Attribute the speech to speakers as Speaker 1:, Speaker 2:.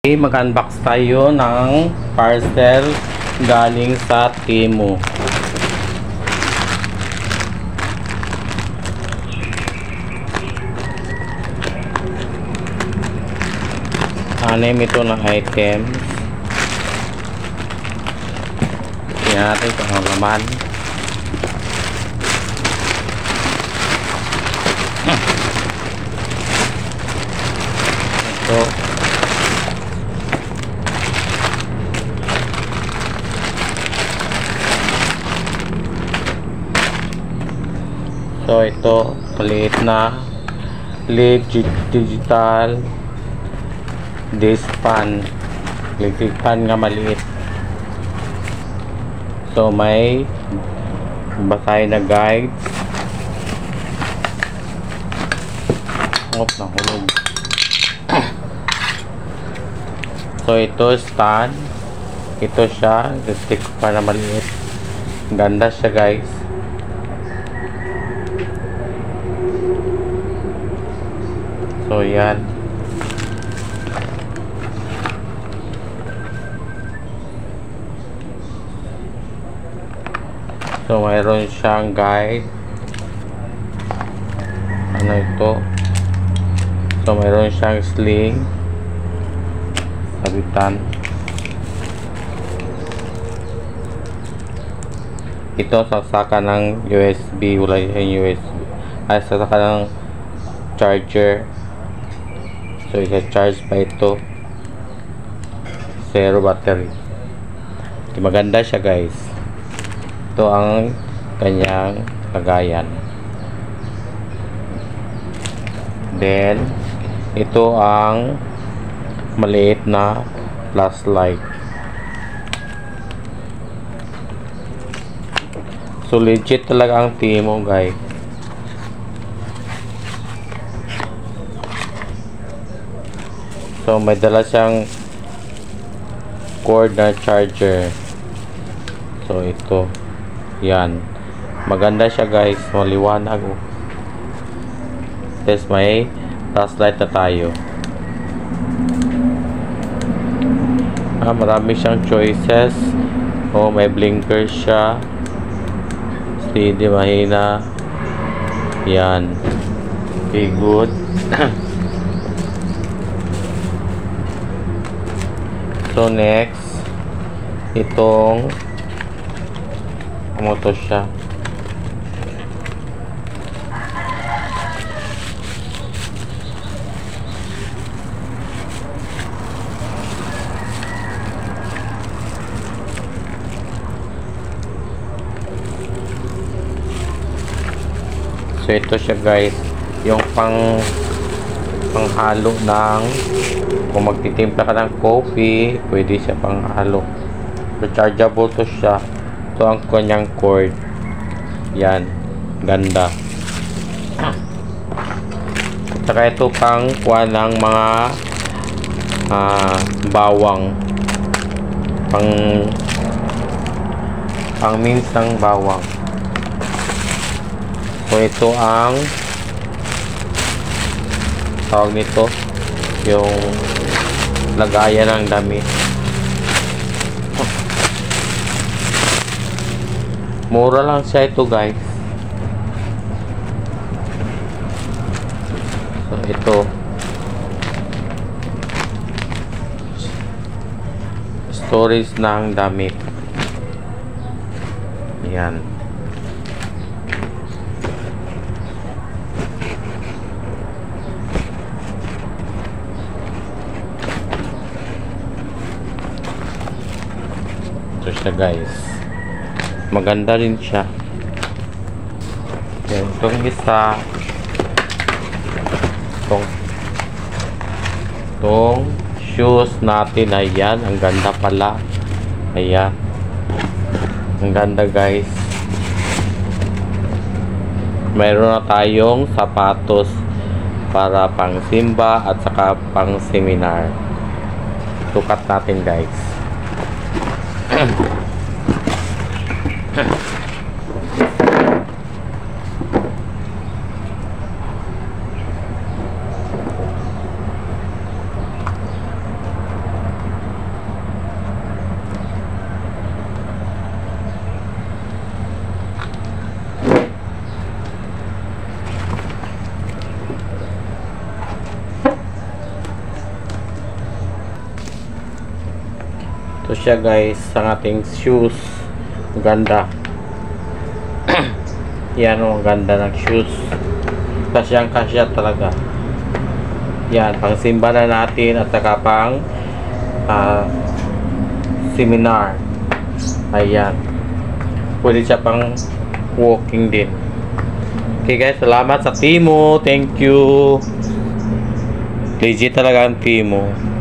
Speaker 1: Okay, mag-unbox tayo ng parcel galing sa Temu. Anim ito na items. Tingnan natin kung ano naman. Ito. So ito, maliit na LED digital disc fan. Electric fan nga maliit. So may basahin na guide. Nahulog. So ito stand. Ito siya, electric fan na maliit. Ganda siya guys. So yan. So mayroon siyang guide. Ano ito? So mayroon siyang sling. Sabitan. Ito sasaka ng USB. Wala yung USB. Ay sasaka ng charger. So isa-charge pa ito. Zero battery. Maganda siya guys. Ito ang kanyang lagayan. Then ito ang maliit na flashlight. So legit talaga ang Temu guys. So may dala siyang cord na charger. So ito. Yan. Maganda siya guys. Maliwanag. Tapos may flashlight na tayo. Marami siyang choices. May blinker siya. Steady, mahina. Yan. Okay, good. So next, itong ano to siya? So ito siya guys, yung panghalo ng kung magtitimpla ka ng coffee, pwede siya panghalo. Rechargeable to siya. Ito ang kanyang cord. Yan. Ganda. Saka ito pang kuha ng mga bawang. Pang mince ng bawang. So ito ang tawag nito, yung lagayan ng damit. Mura lang siya ito guys. So ito storage ng damit. Yan. Ito siya guys. Maganda rin siya. Yan, itong isa. Itong shoes natin. Ayan, ang ganda pala. Ayan. Ang ganda guys. Mayroon na tayong sapatos para pang simba at saka pang seminar. Sukat natin guys. kasya guys sa ating shoes. Ganda. Yan o, ganda ng shoes. Kasyang kasya talaga. Yan, pang simba na natin at saka pang seminar. Ayan. Pwede siya pang walking din. Okay guys, salamat sa Temu. Thank you. Legit talaga ang Temu.